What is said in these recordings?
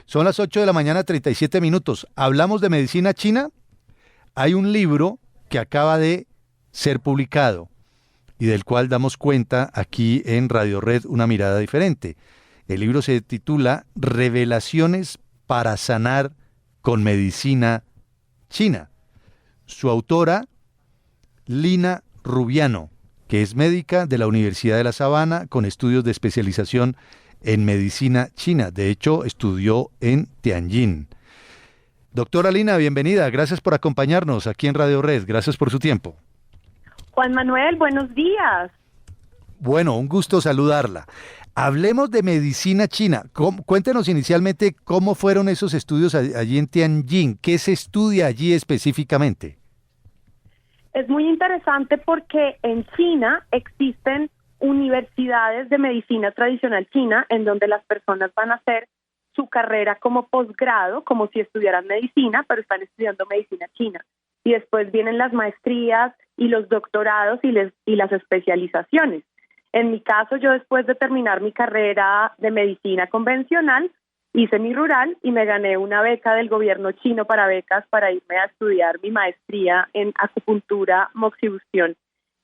Son las 8 de la mañana, 37 minutos. ¿Hablamos de medicina china? Hay un libro que acaba de ser publicado y del cual damos cuenta aquí en Radio Red Una Mirada Diferente. El libro se titula Revelaciones para sanar con medicina china. Su autora, Lina Rubiano, que es médica de la Universidad de La Sabana con estudios de especialización en medicina china. De hecho, estudió en Tianjin. Doctora Lina, bienvenida. Gracias por acompañarnos aquí en Radio Red. Gracias por su tiempo. Juan Manuel, buenos días. Bueno, un gusto saludarla. Hablemos de medicina china. Cuéntenos inicialmente cómo fueron esos estudios allí en Tianjin. ¿Qué se estudia allí específicamente? Es muy interesante porque en China existen universidades de medicina tradicional china en donde las personas van a hacer su carrera como posgrado, como si estudiaran medicina, pero están estudiando medicina china. Y después vienen las maestrías y los doctorados y las especializaciones. En mi caso, yo después de terminar mi carrera de medicina convencional, hice mi rural y me gané una beca del gobierno chino para becas para irme a estudiar mi maestría en acupuntura, moxibustión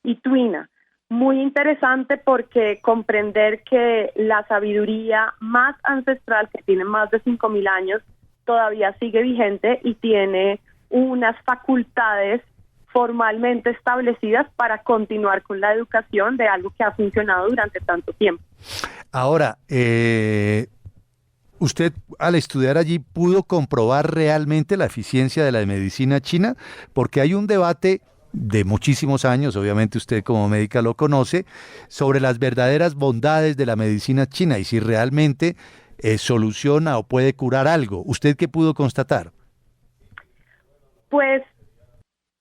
y tuina. Muy interesante porque comprender que la sabiduría más ancestral, que tiene más de 5.000 años, todavía sigue vigente y tiene unas facultades formalmente establecidas para continuar con la educación de algo que ha funcionado durante tanto tiempo. Ahora, ¿usted al estudiar allí pudo comprobar realmente la eficiencia de la medicina china? Porque hay un debate de muchísimos años, obviamente usted como médica lo conoce, sobre las verdaderas bondades de la medicina china y si realmente soluciona o puede curar algo. ¿Usted qué pudo constatar? Pues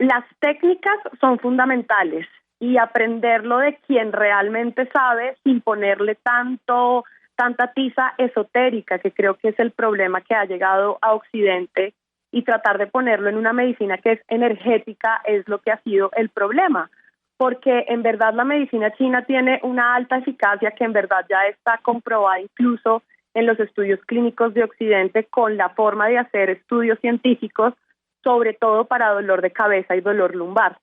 las técnicas son fundamentales y aprenderlo de quien realmente sabe sin ponerle tanta tiza esotérica, que creo que es el problema que ha llegado a Occidente, y tratar de ponerlo en una medicina que es energética es lo que ha sido el problema, porque en verdad la medicina china tiene una alta eficacia que en verdad ya está comprobada incluso en los estudios clínicos de Occidente con la forma de hacer estudios científicos, sobre todo para dolor de cabeza y dolor lumbar.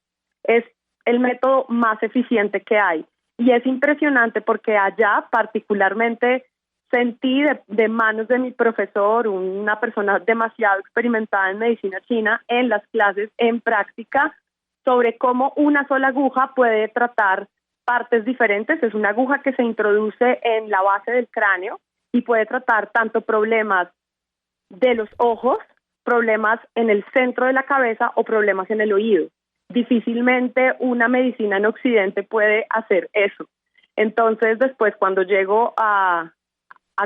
Es el método más eficiente que hay. Y es impresionante porque allá particularmente sentí de manos de mi profesor, una persona demasiado experimentada en medicina china, en las clases, en práctica, sobre cómo una sola aguja puede tratar partes diferentes. Es una aguja que se introduce en la base del cráneo y puede tratar tanto problemas de los ojos, problemas en el centro de la cabeza o problemas en el oído. Difícilmente una medicina en Occidente puede hacer eso. Entonces, después, cuando llego a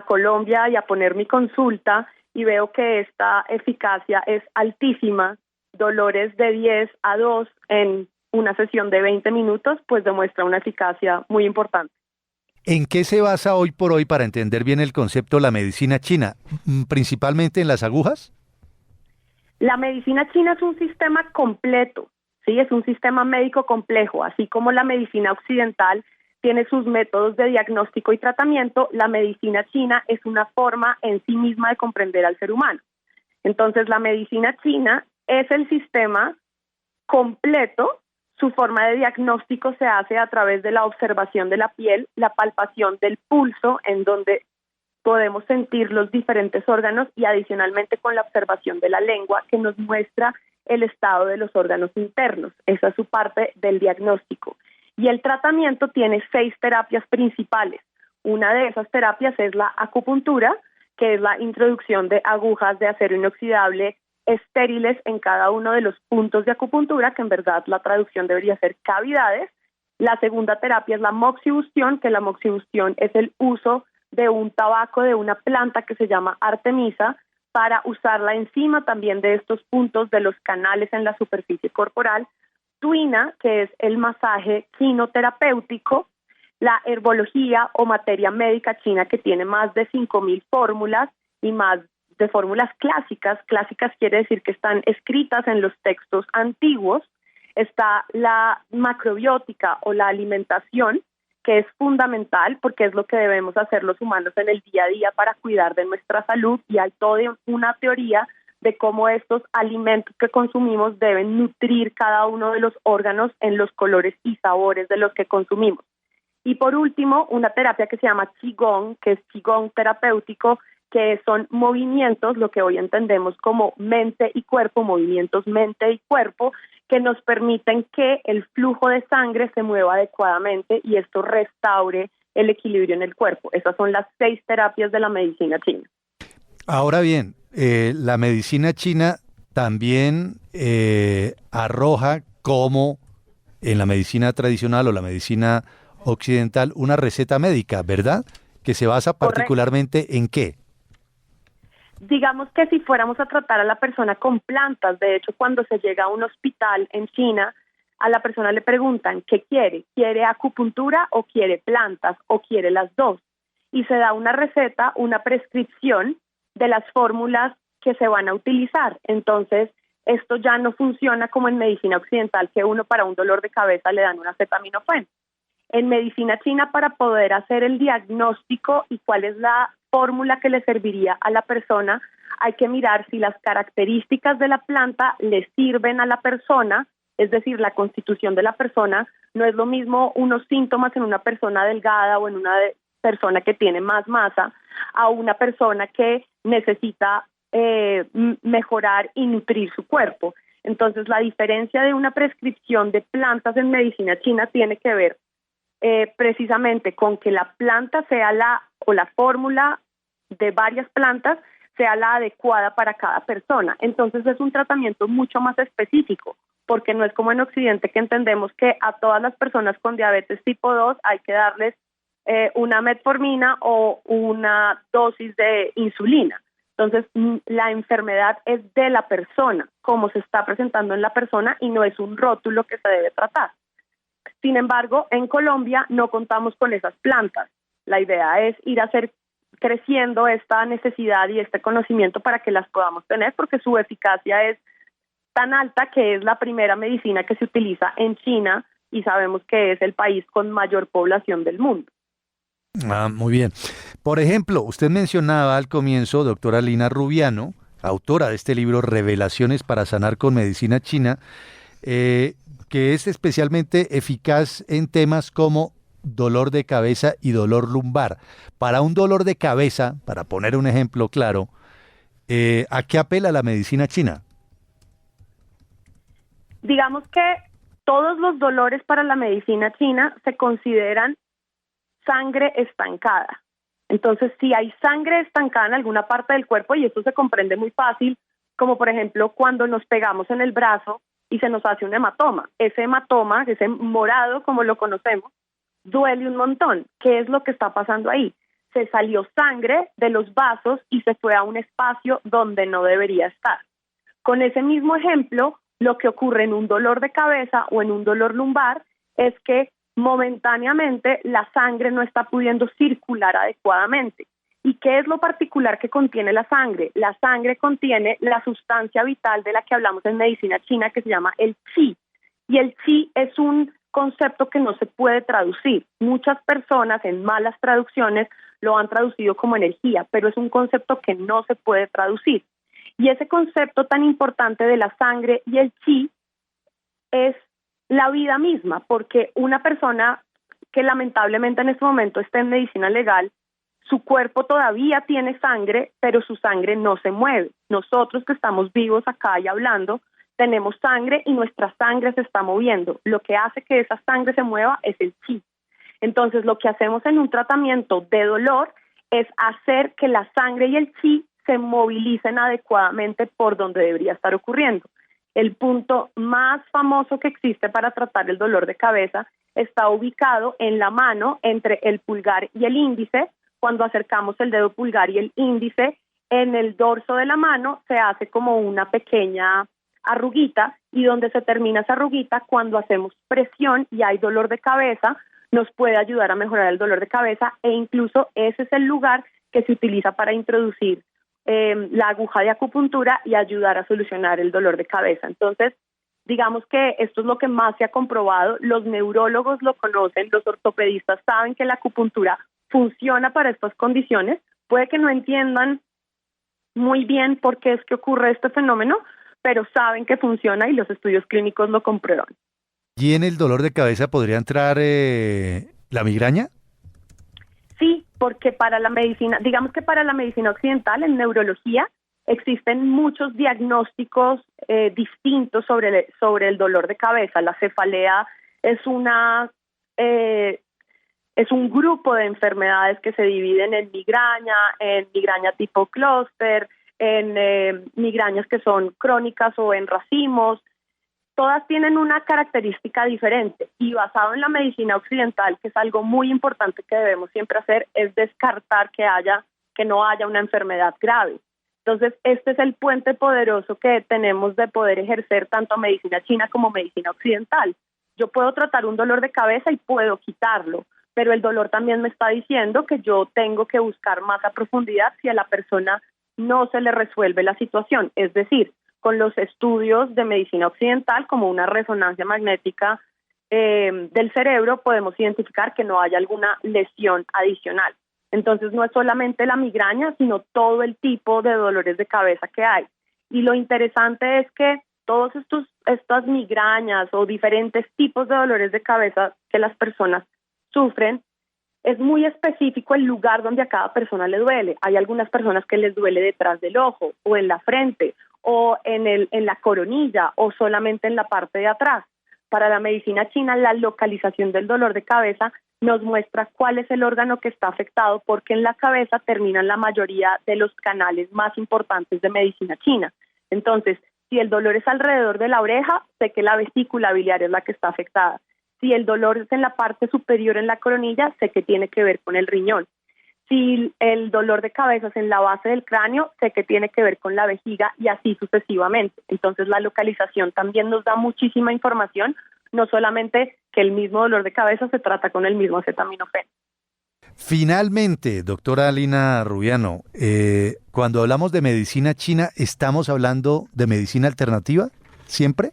Colombia y a poner mi consulta y veo que esta eficacia es altísima, dolores de 10 a 2 en una sesión de 20 minutos, pues demuestra una eficacia muy importante. ¿En qué se basa hoy por hoy para entender bien el concepto de la medicina china? ¿Principalmente en las agujas? La medicina china es un sistema completo, ¿sí? Es un sistema médico complejo, así como la medicina occidental tiene sus métodos de diagnóstico y tratamiento. La medicina china es una forma en sí misma de comprender al ser humano. Entonces, la medicina china es el sistema completo. Su forma de diagnóstico se hace a través de la observación de la piel, la palpación del pulso, en donde podemos sentir los diferentes órganos, y adicionalmente con la observación de la lengua, que nos muestra el estado de los órganos internos. Esa es su parte del diagnóstico. Y el tratamiento tiene 6 terapias principales. Una de esas terapias es la acupuntura, que es la introducción de agujas de acero inoxidable estériles en cada uno de los puntos de acupuntura, que en verdad la traducción debería ser cavidades. La segunda terapia es la moxibustión, que la moxibustión es el uso de un tabaco de una planta que se llama artemisa para usarla encima también de estos puntos de los canales en la superficie corporal. Tuina, que es el masaje quinoterapéutico, la herbología o materia médica china, que tiene más de 5.000 fórmulas y más de fórmulas clásicas. Clásicas quiere decir que están escritas en los textos antiguos. Está la macrobiótica o la alimentación, que es fundamental porque es lo que debemos hacer los humanos en el día a día para cuidar de nuestra salud, y hay toda una teoría de cómo estos alimentos que consumimos deben nutrir cada uno de los órganos en los colores y sabores de los que consumimos. Y por último, una terapia que se llama Qigong, que es Qigong terapéutico, que son movimientos, lo que hoy entendemos como mente y cuerpo, movimientos mente y cuerpo, que nos permiten que el flujo de sangre se mueva adecuadamente y esto restaure el equilibrio en el cuerpo. Esas son las 6 terapias de la medicina china. Ahora bien, la medicina china también arroja, como en la medicina tradicional o la medicina occidental, una receta médica, ¿verdad? Que se basa particularmente ¿en qué? Digamos que si fuéramos a tratar a la persona con plantas, de hecho, cuando se llega a un hospital en China, a la persona le preguntan ¿qué quiere? ¿Quiere acupuntura o quiere plantas o quiere las dos? Y se da una receta, una prescripción de las fórmulas que se van a utilizar. Entonces, esto ya no funciona como en medicina occidental, que uno para un dolor de cabeza le dan un acetaminofén. En medicina china, para poder hacer el diagnóstico y cuál es la fórmula que le serviría a la persona, hay que mirar si las características de la planta le sirven a la persona, es decir, la constitución de la persona. No es lo mismo unos síntomas en una persona delgada o en una persona que tiene más masa a una persona que necesita mejorar y nutrir su cuerpo. Entonces, la diferencia de una prescripción de plantas en medicina china tiene que ver precisamente con que la planta sea la fórmula de varias plantas sea la adecuada para cada persona. Entonces es un tratamiento mucho más específico, porque no es como en Occidente, que entendemos que a todas las personas con diabetes tipo 2 hay que darles una metformina o una dosis de insulina. Entonces la enfermedad es de la persona, como se está presentando en la persona, y no es un rótulo que se debe tratar. Sin embargo, en Colombia no contamos con esas plantas. La idea es ir a hacer creciendo esta necesidad y este conocimiento para que las podamos tener, porque su eficacia es tan alta que es la primera medicina que se utiliza en China y sabemos que es el país con mayor población del mundo. Ah, muy bien. Por ejemplo, usted mencionaba al comienzo, doctora Lina Rubiano, autora de este libro Revelaciones para sanar con medicina china, que es especialmente eficaz en temas como dolor de cabeza y dolor lumbar. Para un dolor de cabeza, para poner un ejemplo claro, ¿a qué apela la medicina china? Digamos que todos los dolores para la medicina china se consideran sangre estancada. Entonces, si hay sangre estancada en alguna parte del cuerpo, y esto se comprende muy fácil, como por ejemplo cuando nos pegamos en el brazo y se nos hace un hematoma. Ese hematoma, ese morado como lo conocemos, duele un montón. ¿Qué es lo que está pasando ahí? Se salió sangre de los vasos y se fue a un espacio donde no debería estar. Con ese mismo ejemplo, lo que ocurre en un dolor de cabeza o en un dolor lumbar es que momentáneamente la sangre no está pudiendo circular adecuadamente. ¿Y qué es lo particular que contiene la sangre? La sangre contiene la sustancia vital de la que hablamos en medicina china, que se llama el qi. Y el qi es un concepto que no se puede traducir. Muchas personas en malas traducciones lo han traducido como energía, pero es un concepto que no se puede traducir. Y ese concepto tan importante de la sangre y el qi es la vida misma, porque una persona que lamentablemente en este momento está en medicina legal, su cuerpo todavía tiene sangre, pero su sangre no se mueve. Nosotros que estamos vivos acá y hablando, tenemos sangre y nuestra sangre se está moviendo. Lo que hace que esa sangre se mueva es el qi. Entonces, lo que hacemos en un tratamiento de dolor es hacer que la sangre y el qi se movilicen adecuadamente por donde debería estar ocurriendo. El punto más famoso que existe para tratar el dolor de cabeza está ubicado en la mano entre el pulgar y el índice. Cuando acercamos el dedo pulgar y el índice, en el dorso de la mano se hace como una pequeña arruguita, y donde se termina esa arruguita, cuando hacemos presión y hay dolor de cabeza, nos puede ayudar a mejorar el dolor de cabeza, e incluso ese es el lugar que se utiliza para introducir la aguja de acupuntura y ayudar a solucionar el dolor de cabeza. Entonces, Digamos que esto es lo que más se ha comprobado, los neurólogos lo conocen, los ortopedistas saben que la acupuntura funciona para estas condiciones, puede que no entiendan muy bien por qué es que ocurre este fenómeno, pero saben que funciona y los estudios clínicos lo comprueban. ¿Y en el dolor de cabeza podría entrar la migraña? Sí, porque para la medicina, digamos que para la medicina occidental, en neurología, existen muchos diagnósticos distintos sobre el dolor de cabeza. La cefalea es es un grupo de enfermedades que se dividen en migraña tipo clúster, en migrañas que son crónicas o en racimos. Todas tienen una característica diferente y basado en la medicina occidental, que es algo muy importante que debemos siempre hacer, es descartar que no haya una enfermedad grave. Entonces, este es el puente poderoso que tenemos de poder ejercer tanto medicina china como medicina occidental. Yo puedo tratar un dolor de cabeza y puedo quitarlo, pero el dolor también me está diciendo que yo tengo que buscar más a profundidad si a la persona no se le resuelve la situación. Es decir, con los estudios de medicina occidental, como una resonancia magnética del cerebro, podemos identificar que no haya alguna lesión adicional. Entonces, no es solamente la migraña, sino todo el tipo de dolores de cabeza que hay. Y lo interesante es que todos estas migrañas o diferentes tipos de dolores de cabeza que las personas sufren, es muy específico el lugar donde a cada persona le duele. Hay algunas personas que les duele detrás del ojo o en la frente o en la coronilla o solamente en la parte de atrás. Para la medicina china, la localización del dolor de cabeza nos muestra cuál es el órgano que está afectado, porque en la cabeza terminan la mayoría de los canales más importantes de medicina china. Entonces, si el dolor es alrededor de la oreja, sé que la vesícula biliar es la que está afectada. Si el dolor es en la parte superior en la coronilla, sé que tiene que ver con el riñón. Si el dolor de cabeza es en la base del cráneo, sé que tiene que ver con la vejiga y así sucesivamente. Entonces la localización también nos da muchísima información, no solamente que el mismo dolor de cabeza se trata con el mismo acetaminofén. Finalmente, doctora Lina Rubiano, cuando hablamos de medicina china, ¿estamos hablando de medicina alternativa siempre?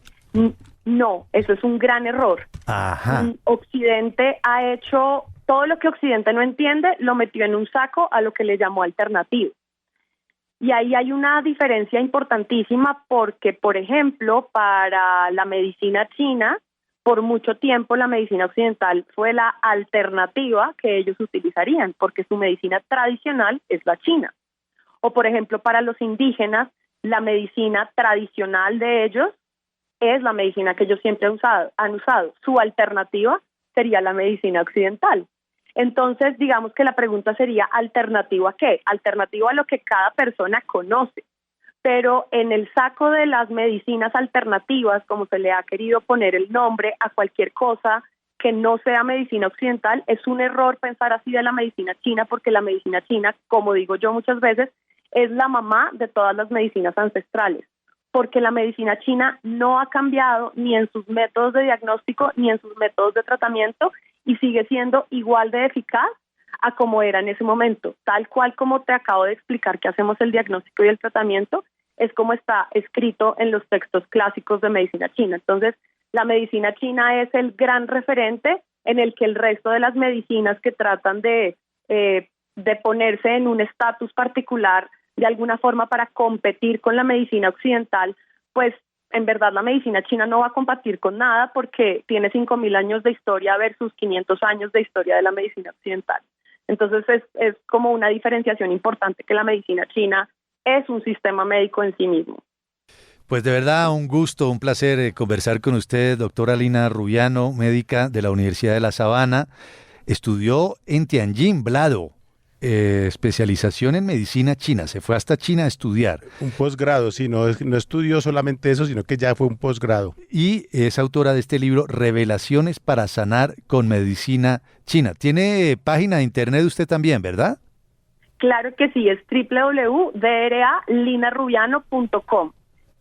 No, eso es un gran error. Ajá. Occidente ha hecho todo lo que Occidente no entiende, lo metió en un saco a lo que le llamó alternativo. Y ahí hay una diferencia importantísima porque, por ejemplo, para la medicina china, por mucho tiempo la medicina occidental fue la alternativa que ellos utilizarían, porque su medicina tradicional es la china. O, por ejemplo, para los indígenas, la medicina tradicional de ellos es la medicina que ellos siempre han usado. Su alternativa sería la medicina occidental. Entonces, digamos que la pregunta sería, ¿alternativa a qué? Alternativa a lo que cada persona conoce. Pero en el saco de las medicinas alternativas, como se le ha querido poner el nombre a cualquier cosa que no sea medicina occidental, es un error pensar así de la medicina china, porque la medicina china, como digo yo muchas veces, es la mamá de todas las medicinas ancestrales, porque la medicina china no ha cambiado ni en sus métodos de diagnóstico ni en sus métodos de tratamiento y sigue siendo igual de eficaz a como era en ese momento. Tal cual como te acabo de explicar que hacemos el diagnóstico y el tratamiento, es como está escrito en los textos clásicos de medicina china. Entonces, la medicina china es el gran referente en el que el resto de las medicinas que tratan de ponerse en un estatus particular de alguna forma para competir con la medicina occidental, pues en verdad la medicina china no va a competir con nada porque tiene 5.000 años de historia versus 500 años de historia de la medicina occidental. Entonces es como una diferenciación importante que la medicina china es un sistema médico en sí mismo. Pues de verdad un gusto, un placer conversar con usted, doctora Lina Rubiano, médica de la Universidad de La Sabana. Estudió en Tianjin, Blado, especialización en medicina china. Se fue hasta China a estudiar. Un posgrado, sí, no estudió solamente eso, sino que ya fue un posgrado. Y es autora de este libro, Revelaciones para sanar con medicina china. Tiene página de internet usted también, ¿verdad? Claro que sí, es www.dralinarubiano.com.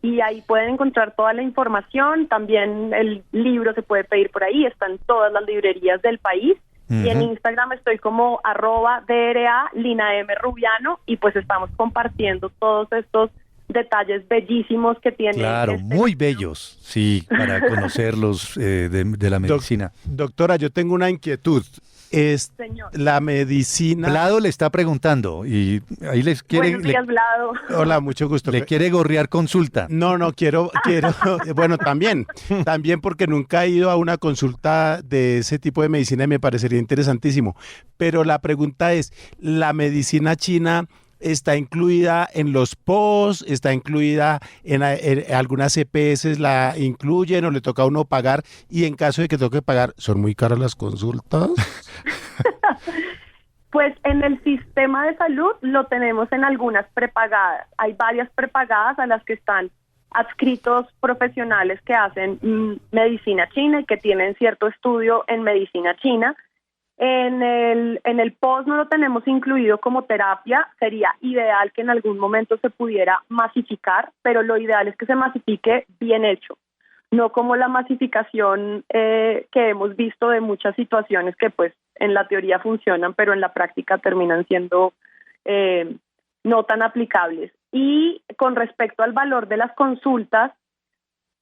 Y ahí pueden encontrar toda la información. También el libro se puede pedir por ahí, está en todas las librerías del país. Y en Instagram estoy como @DRA Lina M Rubiano y pues estamos compartiendo todos estos detalles bellísimos que tiene. Claro, muy bellos, sí, para conocerlos de la medicina. Doctora, yo tengo una inquietud. Es Señor. la medicina... Vlado le está preguntando y ahí les quiere... Buenos días, Vlado. Hola, mucho gusto. Le quiere gorrear consulta. No, quiero, bueno, también porque nunca he ido a una consulta de ese tipo de medicina y me parecería interesantísimo. Pero la pregunta es, ¿la medicina china está incluida en los POS, está incluida en algunas EPS, la incluyen o le toca a uno pagar? Y en caso de que toque pagar, ¿son muy caras las consultas? Pues en el sistema de salud lo tenemos en algunas prepagadas. Hay varias prepagadas a las que están adscritos profesionales que hacen medicina china y que tienen cierto estudio en medicina china. En el POS no lo tenemos incluido como terapia. Sería ideal que en algún momento se pudiera masificar, pero lo ideal es que se masifique bien hecho, no como la masificación que hemos visto de muchas situaciones que pues en la teoría funcionan, pero en la práctica terminan siendo no tan aplicables. Y con respecto al valor de las consultas,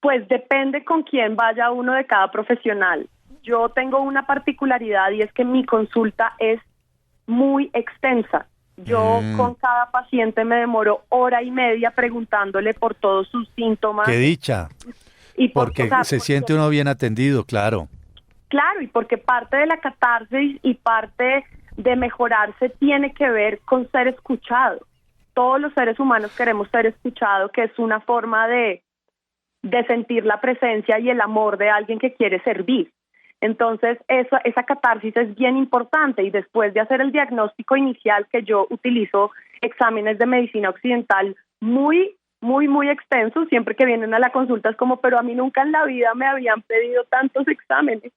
pues depende con quién vaya uno de cada profesional. Yo tengo una particularidad y es que mi consulta es muy extensa. Yo con cada paciente me demoro 1:30 preguntándole por todos sus síntomas. ¡Qué dicha! Y porque se siente uno bien atendido, claro. Claro, y porque parte de la catarsis y parte de mejorarse tiene que ver con ser escuchado. Todos los seres humanos queremos ser escuchados, que es una forma de sentir la presencia y el amor de alguien que quiere servir. Entonces, esa catarsis es bien importante, y después de hacer el diagnóstico inicial, que yo utilizo exámenes de medicina occidental muy extensos, siempre que vienen a la consulta es como, pero a mí nunca en la vida me habían pedido tantos exámenes.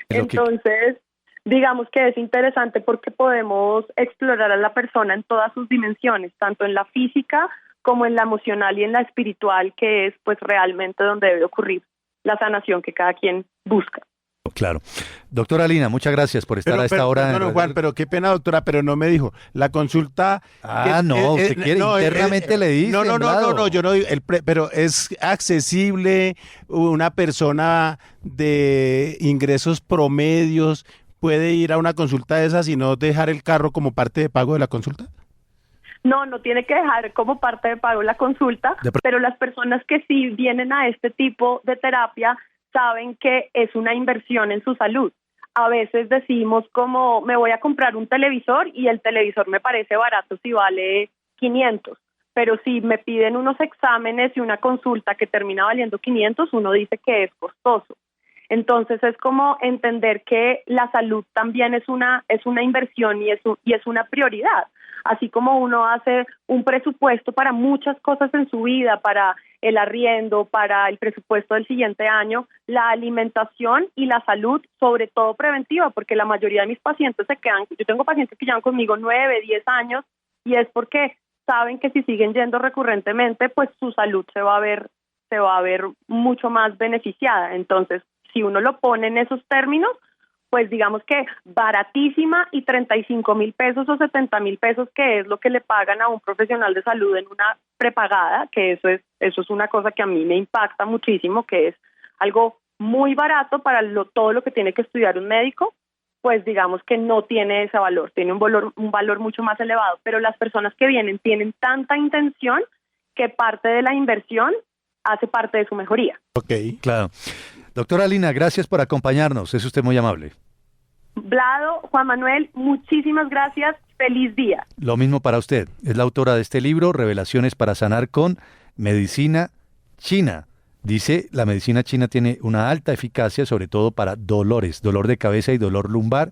Entonces, digamos que es interesante porque podemos explorar a la persona en todas sus dimensiones, tanto en la física como en la emocional y en la espiritual, que es pues realmente donde debe ocurrir la sanación que cada quien busca. Claro. Doctora Lina, muchas gracias por estar a esta hora. No, Juan, pero qué pena, doctora, pero no me dijo. La consulta... usted quiere, internamente le dice. No, yo no digo, pero es accesible, una persona de ingresos promedios puede ir a una consulta de esas y no dejar el carro como parte de pago de la consulta. No tiene que dejar como parte de pago la consulta, pero las personas que sí vienen a este tipo de terapia saben que es una inversión en su salud. A veces decimos como, me voy a comprar un televisor y el televisor me parece barato si vale 500, pero si me piden unos exámenes y una consulta que termina valiendo 500, uno dice que es costoso. Entonces es como entender que la salud también es una inversión y es una prioridad. Así como uno hace un presupuesto para muchas cosas en su vida, para el arriendo, para el presupuesto del siguiente año, la alimentación y la salud, sobre todo preventiva, porque la mayoría de mis pacientes yo tengo pacientes que llevan conmigo 9, 10 años, y es porque saben que si siguen yendo recurrentemente, pues su salud se va a ver mucho más beneficiada. Entonces, si uno lo pone en esos términos, pues digamos que baratísima, y 35,000 pesos o 70,000 pesos, que es lo que le pagan a un profesional de salud en una prepagada, que eso es una cosa que a mí me impacta muchísimo, que es algo muy barato para todo lo que tiene que estudiar un médico, pues digamos que no tiene ese valor, tiene un valor mucho más elevado, pero las personas que vienen tienen tanta intención que parte de la inversión hace parte de su mejoría. Ok, claro. Doctora Lina, gracias por acompañarnos, es usted muy amable. Vlado, Juan Manuel, muchísimas gracias, feliz día. Lo mismo para usted, es la autora de este libro, Revelaciones para sanar con medicina china. Dice, la medicina china tiene una alta eficacia, sobre todo para dolores, dolor de cabeza y dolor lumbar.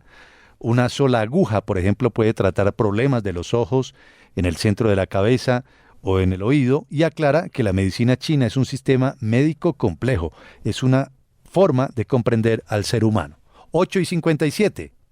Una sola aguja, por ejemplo, puede tratar problemas de los ojos, en el centro de la cabeza o en el oído, y aclara que la medicina china es un sistema médico complejo, es una forma de comprender al ser humano. 8:57.